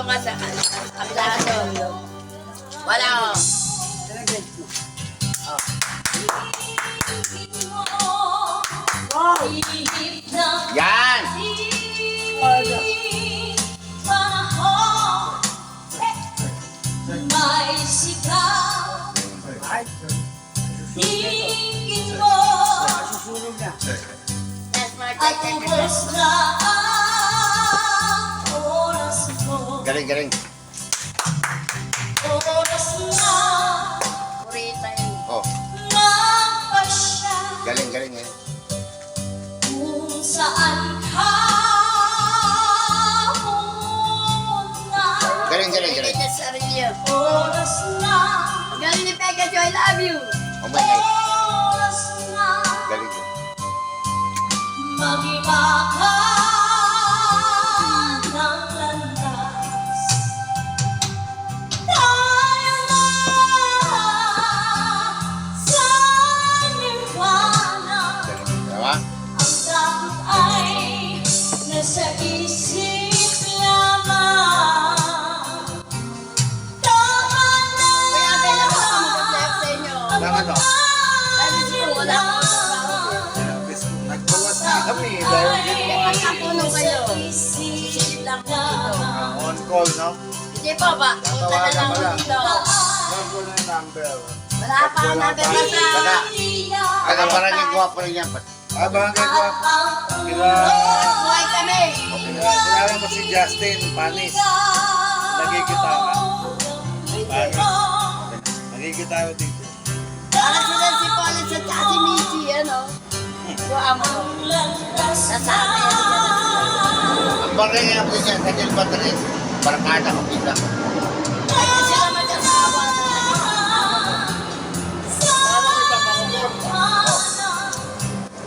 doon ka sa kabila. Wala ko. Yan! May sigaw, tingin mo, at ubos na ang oras mo. Galing, galing. Oras na Kurita yun. Oh, magpasya galing, galing eh. kung saan ka pumunta. Galing, galing, galing. Hindi sa sarili yun. Oras na, Galing ni Pikachu, I love you. Oh my God. oras na Galing. mag-iba ka ng landas. Tayo na sa nirvana. Galing. Diba? Ang takot ay nasa isip lamang. Tama na Kaya kailangan ko mag-reflect sa inyo. Bakit to? Sabi siya, wala akong trabaho. Nagbawas na kami dahil dito Magkapuno kayo. Sisip lang po dito. on call, no? Hindi po ba? Punta na lang ako dito. Alam ko na yung number. Wala pa ang number na sa... Baka, baka parang yung gwapo rin yan. Barangay ko. Kila, Buhay kami. kilala mo si Justin Panis. Nagigitara. Panis. Nagigitara dito. Parang sila si Pauline sa tsaka si Michi, ano? Buha mo. Nasama yan. Ang barangay nga po niya, Daniel Patriz. Barangada ko kita. Ay, kasi naman yung asawa na.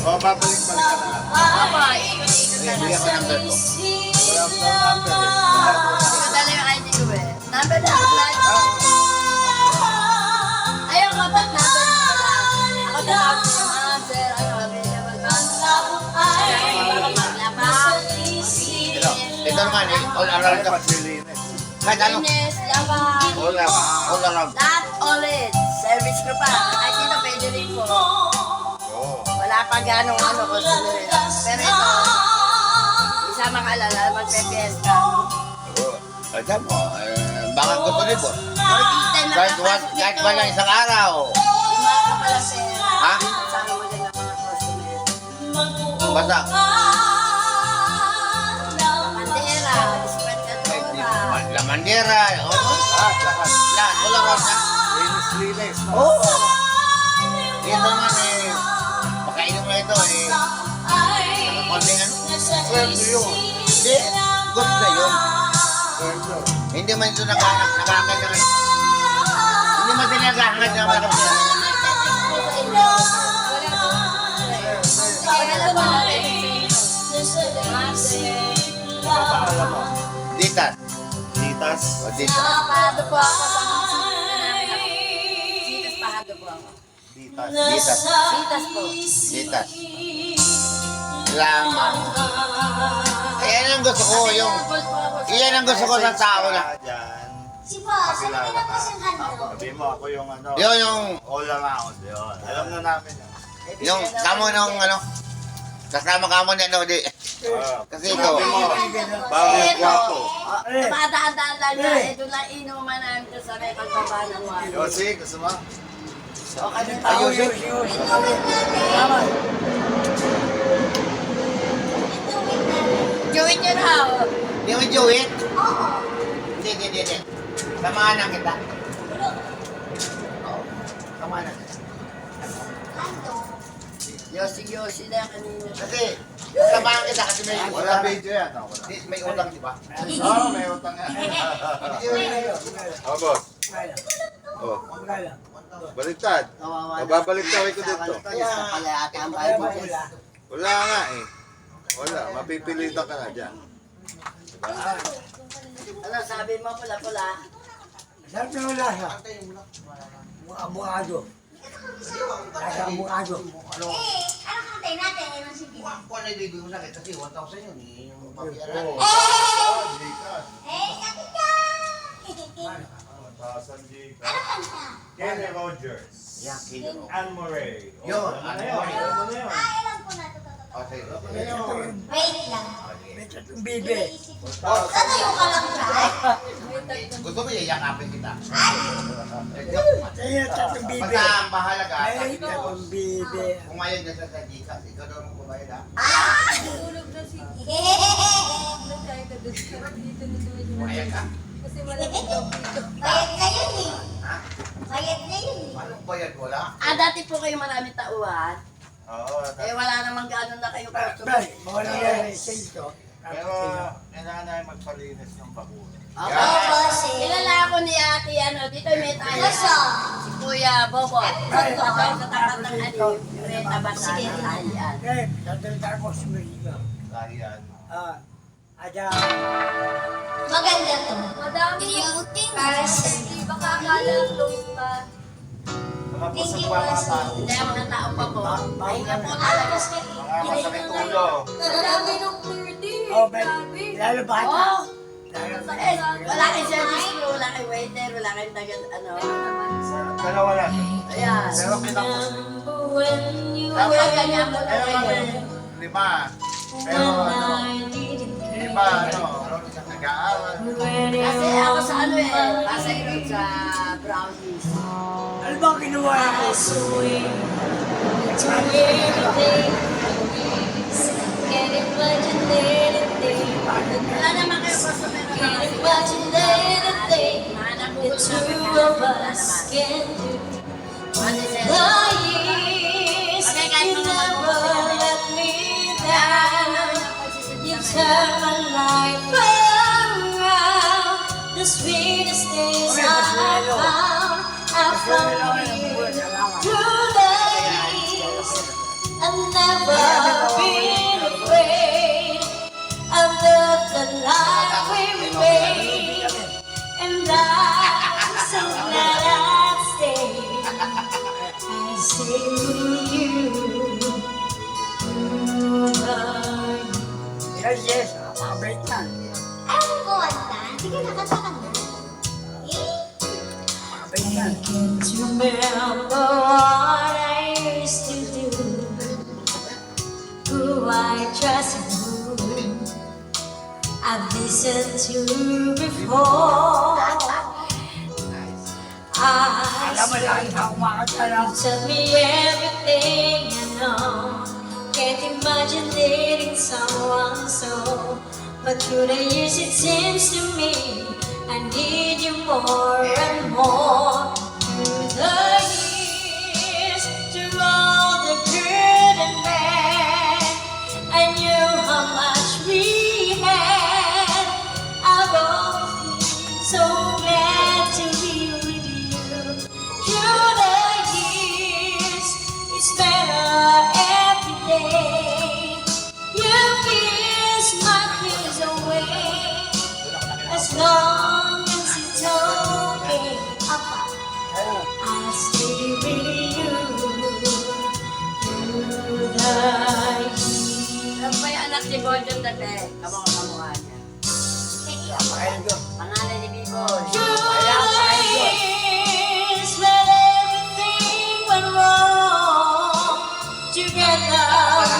O, babalik-balik ka na lang. Aba, ikot-ikot na lang. Bigyan ko ng number ko. Wala ko ng number. Hindi ko dala yung ID ko eh. Number na ako lang. Ayaw ko, ba't number ko lang? Ako tawag ko yung answer. Ano, available ba? Ayaw ko maglaba. Ito, ito naman eh. All around ka. Pasilines. Kahit ano. Fitness, laba. Wala ka. All around. Lahat ulit. Service ko pa. Ay, dito pwede rin po. Oo. Wala pa ganong ano ko sinurila. Pero ito, isa makalala, magpe-fiesta. Oo. Alam mo, baka gusto rin po. 40 na Kahit wala isang araw. Yung mga kapalang pera. Ha? Sama mo din ang mga customer. Basta. Bandera, dispatchatura. Lamandera. Lahat, lahat. Lahat. All around na. Linis, no? Oo. Ito naman eh. Pakainom na ito eh. Konting ano. Sweldo yun. Hindi. Good na yun. Sweldo. Hindi man ito nakakagad na. Hindi man ito nakakagad na mga kapatid. Papaalam mo. Ditas. Titas. O ditas. Pahado po ako sa mga sitas, pahado po ako. Titas. Ditas. Sitas po. Ditas. Salamat. Yan ang gusto ko. Iyan ang gusto ko sa tao na. Diyan. Si Boss, ano Pakilala na ka. po siyang handle? Sabi mo, ako yung ano. Yun yung, All around. Yun. Alam na namin yun. yung kamo nung ano. Kasama kamo ni ano di. Kasi ito. Sabi mo, bagay gwapo. Tumadaan-daan lang na. Ito lang inuman namin doon sa may pagbaba ng walo. Yossi, gusto mo? Ayusin. Gawin nyo na ako. Di mo Joey? Hindi. Samahan na kita. Oo. Samahan na kita. Yosi na kanina. Kasi, samahan kita kasi may Wala utang. video yan. No? Wala. May utang, di ba? Oo, may utang yan. Oh, boss. Oh. Baliktad. Kawawa na. Babaliktawin ko dito. Yes, na pala ata ang Bible. Wala nga eh. Wala. Mapipilitan ka na dyan. Ano sabi mo pula-pula? Sarap na wala siya. Abogado. Nasa abogado. Ano? Ano kantay natin? Ano sige? Kung ano ibig mo sa akin, kasi 1,000 yun eh. Yung papiyaran. Oo. Eh, nakita! Kenny Rogers. Yan, kilo. Anne Murray. Yun, Ano Anne na yun? Murray. Ano na yun? Alam ko na to. O, sige. Wait lang. May tatong bibi. Iniisip ko. Tatayo ka lang dyan. Gusto mo yayakapin kita? May tatong bibi. Basta ang mahalaga, May tatong bibi. kung ayaw ka sa Gcash, ikaw daw mo kumain ha? Tulog na si Nagkaya ka doon. Pero dito na doon. Kumain ka? Kasi malamig daw dito. Bayad na yun eh. Ha? Bayad na yun eh. Anong bayad wala? Dati po kayo maraming tauhan. Oo. Wala namang gano'n na kayo Bay, mawala yan. Sento. Pero kailangan na magpalinis ng bakuna. Okay. Oo, kasi. Kilala ako ni ate, dito may tayo. Nasa? Si Kuya Bobo. Ay, Ito, sa tapat ng ito. may tabasan ng tayan. Eh, tatanda ko sa Maria. Lahiyan. Ada. Maganda to. Madami Beauty Para person. hindi baka akala close pa. Mga Thank you, pusag mga Pastor. tao. Hindi, mga tao pa po. Ay na po talaga. Mga masakit ulo. Madami ng 30. Oh, bay. Lalo bata. Oh! Lalo Eh, wala kayong service crew, wala kayong waiter, wala kayong tagal, Dalawa lang. Ayan. Pero kitapos. Kuya, ganyan po na Pero kami, kayo. 5. Pero iba, nag-aaral. Kasi ako sa pasay road sa brownies. Ano ba ang ginawa ko? Wala naman kayo customer na The two of us can do. The years you never let me down. You turn my life around. The sweetest days I found you through the years. I've never been afraid of the life we made, and I'm so glad I stayed. I stay with you through the years. Yes, mabait na. Ayaw ko kanta. Sige, nakanta ka na. Mabait na. Can't remember what I used to do, who I trust and who I've listened to before. Alam mo lang, ako makakanta lang. You tell me everything I know. Can't imagine dating someone so. But through the years it seems to me I need you more and more. Through the years, through all the good and bad, I knew how much we had. I've always been so glad to be with you. Through the years, it's better every day. You kiss my fears away. As long as it's okay, I'll stay with you through the years. Ano pa yung anak ni Bonjon dati? Kamukha niya. Ayun ko. Pangalan ni Biboy. Through the years when everything went wrong, together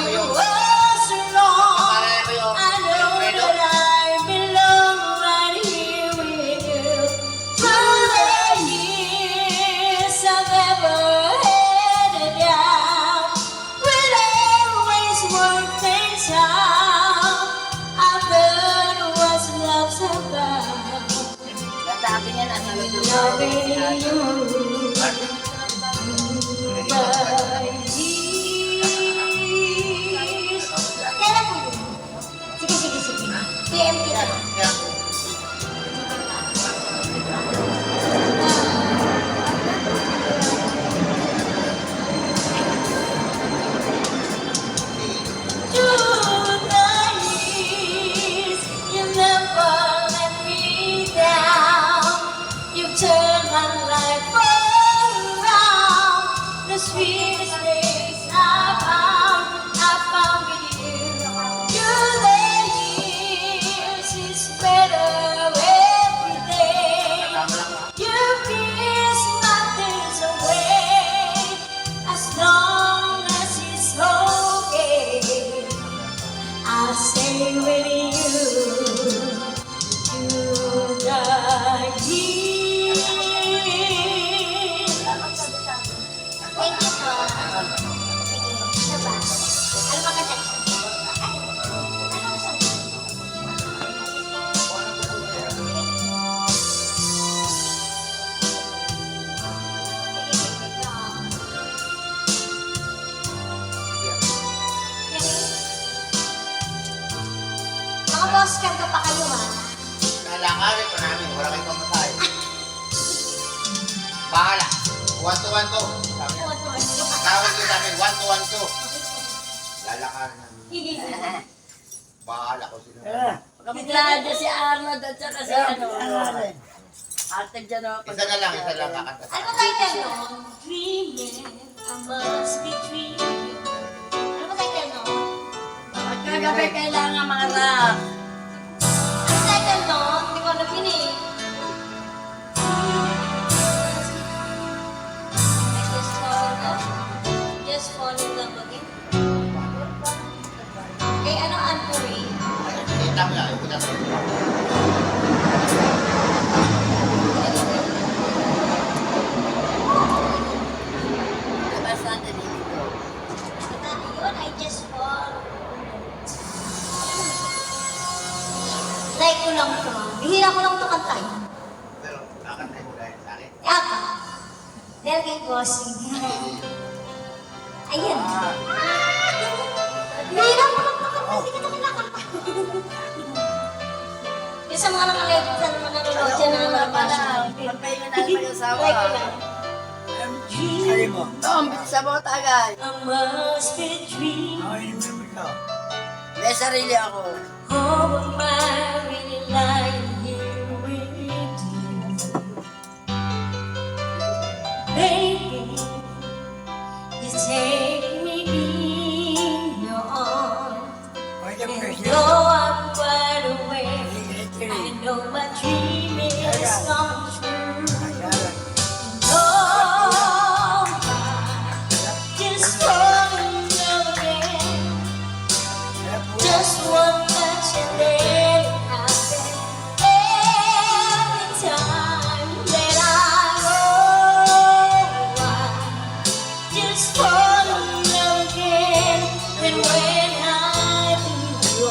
we were so long. I know that I belong right here with you. Through the years I've ever had a doubt, we'd always work things out. I've learned what love's about. Sabi niya nasa loob Loving you. Kailan po yun? Sige. PMT na lang. Through the years, you never let me down. You turned my life around. The sweetest days I found with you. Through the years, it's better every day. Thank you po. Sige, ano ba? Ano ba kanta? Ano gusto mo? Mga boss, kanta pa kayo ha? Nalangarin pa namin, wala kayong pamatay. Bahala. 1-2-1-2. Sabi niya. Tawag yun namin, 1-2-1-2. Lalakarin namin. Bahala ko sino. Bigla dyan si Arnold at saka si ano. Ate dyan o. Isa na lang kakanta. Ano ba title no? Dreaming, I must be dreaming. Ano ba title no? Pagkagabi kailangan mga rap. Ano title no? Hindi ko alam yun eh. I just fall in love. Just fall in love again. Eh, ano Anne-Marie? Kita mo lang, kita mo. Labas natin dito. Yun, I just fall. Like ko lang to. Bihira ko lang to kantahin. Pero kakantay mo dahil sa akin. Yaka. Dahil kay bossing. Ayan. Bihira ko lang to kantahin. Hindi ko to kinakanta. Yung sa mga nakalive sa mga nanonood dyan na mga Pala, passion. magpahinga na naman yung asawa. Like ko lang. Sabi mo. Tom, sa mo tagay. I must be dreaming. Ako yung mo ito. May sarili ako. Oh, am I really lying here with you? Baby, you take me in your arms. Pwede mo And kasi. though I'm wide awake, Hindi I know my dream is come true. Ayan. Oh, just fall in love again. Just one touch and then it happens. Every time that I go, I just fall in love again. And when I do,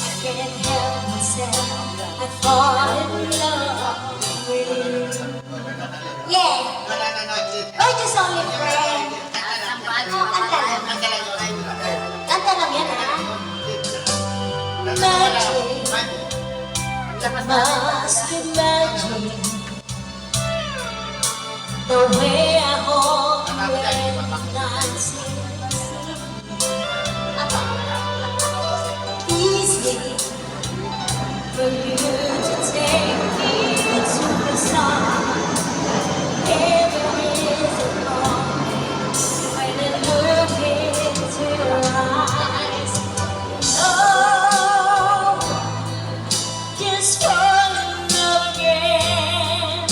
I can't help myself. I fall in love with you. Yeah, we're just only friends. Oh, kanta lang. Kanta lang yan, ha? Magic, must be magic. The way I hold you and dancing. Easy for you to take me to the sun. Heaven is a moment when I look into your eyes. Oh, just fall in love again.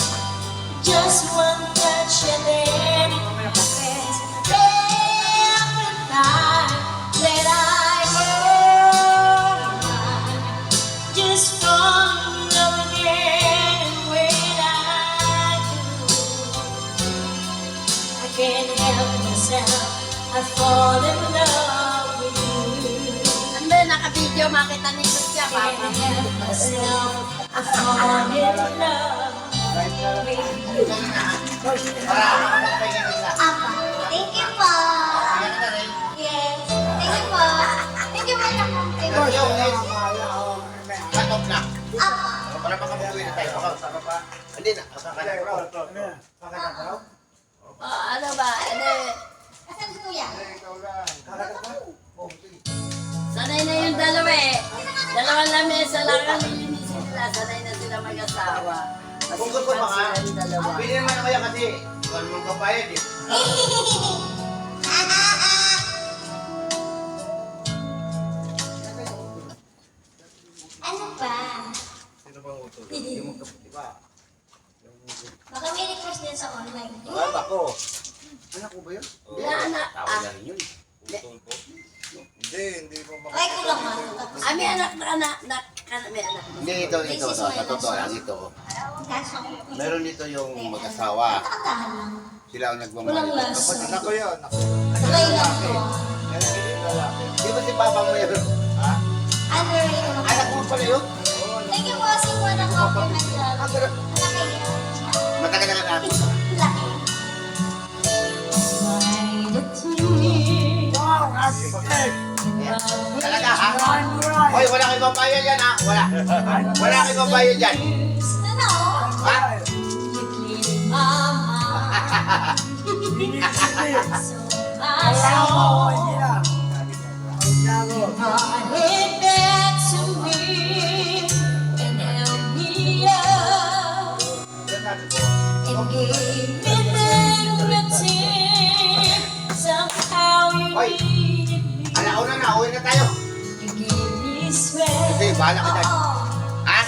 Just one touch and then it happens. Every time that I go, I just fall in love again. And when I do, I can't help myself. I fall in love with you. Ano, naka-video, makita ni Kusya. Can't help myself. I fall in love with you. Para makapagpahinga nila. Apa, thank you po. Yan na rin. Yes, thank you po. Thank you po na po. Katop na. Apa, Para makabuhay na tayo. Hindi na. Ano ba, asan si Kuya? sanay na yung dalawa eh. Dalawang lamesa lang ang lilinisin nila. Sanay na sila mag-asawa. Kung gusto mo nga, Masisipan silang dalawa. pili naman na kaya kasi wala mong kapayad eh. Ano ba? Sino bang utol? Baka may request din sa online. Alam ako. Anak ko ba yun? Wala anak. Hindi mo Try ko lang ha. Tapos, May anak na anak. May anak. Hindi, ito. Sa totoo lang ito. kaso, Meron dito yung mag-asawa. kantahan lang. Sila ang Walang nagmamahal. lasa. Anak ko yun. Try lang to. Yan ang hindi lalaki. Di ba si Papa mo yun? Ha? Underrated mo. Anak mo pala yun? Thank you, bossing, for the compliment dyan. Laki. Matagal na ka na. Laki. Wow, happy birthday. Talaga ha? Hoy, wala kang ibang bayad yan ha? Wala. Wala kang ibang bayad yan. Ano? Ha? Alam mo, hindi lang. Alam mo. Hoy, alauna na, uwi na tayo. Kasi bahala ka dyan. Ha?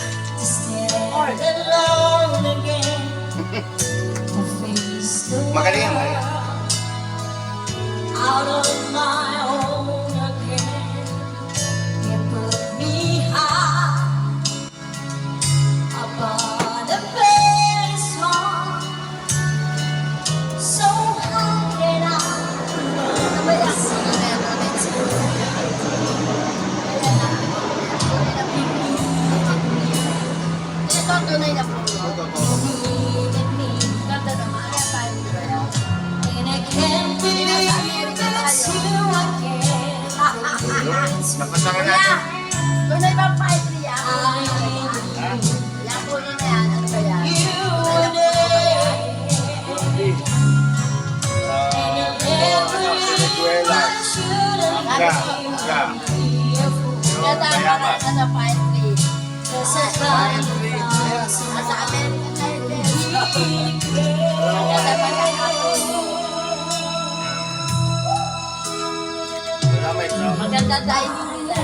Magaling yan, magaling. Out of my own again, you put me high above the basement, so high that I Ito ang tunay na puno. needed me, Ganda naman. Kaya tayo dito. and I can't believe it's you again. Napasama Kuya, natin. tunay bang poetry yan? I Yan, puno na yan. Ano ba yan? you Tunay na puno ba yan? Kaya tayo parang sa poetry. Nasa American Idol. Kaya tayo parang maganda tayo nila.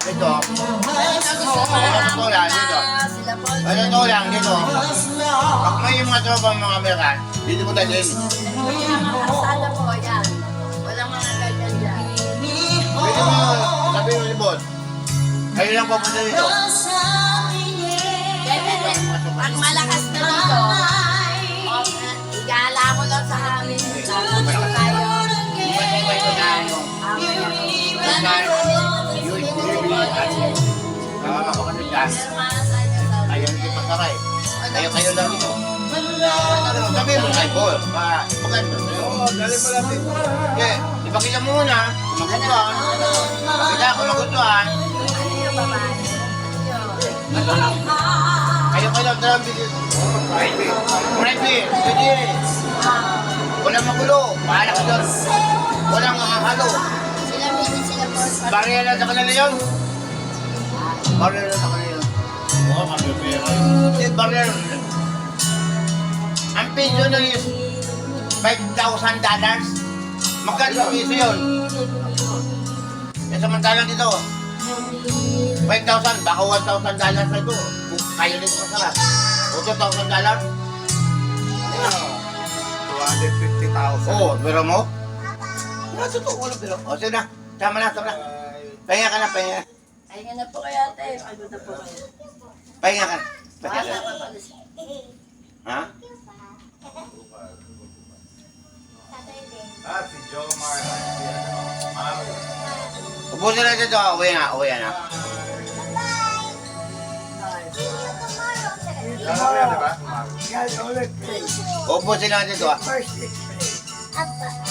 Ito. Sila Paul. Ano to lang, dito. Pag may mga tropa mga Amerikan, dito mo dalhin. Kasada po yan. Walang mga ganyan dyan. Pwede mo, sabi mo ni Boss. Kayo lang pupunta dito. Depende. Pag malakas na dito, igala ko lang sa amin. Tapos tayo. Iba-iba ito tayo. Nakakapagod ka. Ayaw hindi pagkaray. Kayo lang dito. Sabi mo kay Paul, maganda sa'yo. Oo, dali mo lang dito. Okay, ipakita mo muna kung magustuhan. Kita kung magustuhan. Ano yung babae? Ano yun? Kayo lang talagang bigyan. Private, pwede. Walang magulo, bahala ka doon. Walang makakalo. Sila Mini, sila Paul. Barya lang sa kanila yun. Barya lang sa kanila yun. Oo, magpipira. Hindi, barya lang. Ang piso nun is $5,000. Magkano ang piso yun? Yung samantalang dito, 5,000, baka $1,000 na ito. Kung kaya nito masarap. O $2,000? 250,000. Oo, pero mo? Nasa to, wala pero. O, sige na. Tama na, tama na. Pahinga ka na, pahinga. Ayun na po kayo ate. Pagod na po kayo. Pahinga ka na. Pahinga Basta ka. pa pala siya. Ha? Ah, si Jomar. Si ano, Mami. Ubusin na dito. Uwi na, uwi na. Alam mo yan, di ba? Mami. Guys, ulit play. Ubusin lang dito ah. First hit play.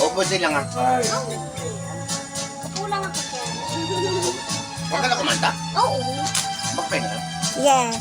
Ubusin lang ah. First hit play. Kulang ang pagkain. Huwag ka na kumanta. Oo. Magpahinga. Yes.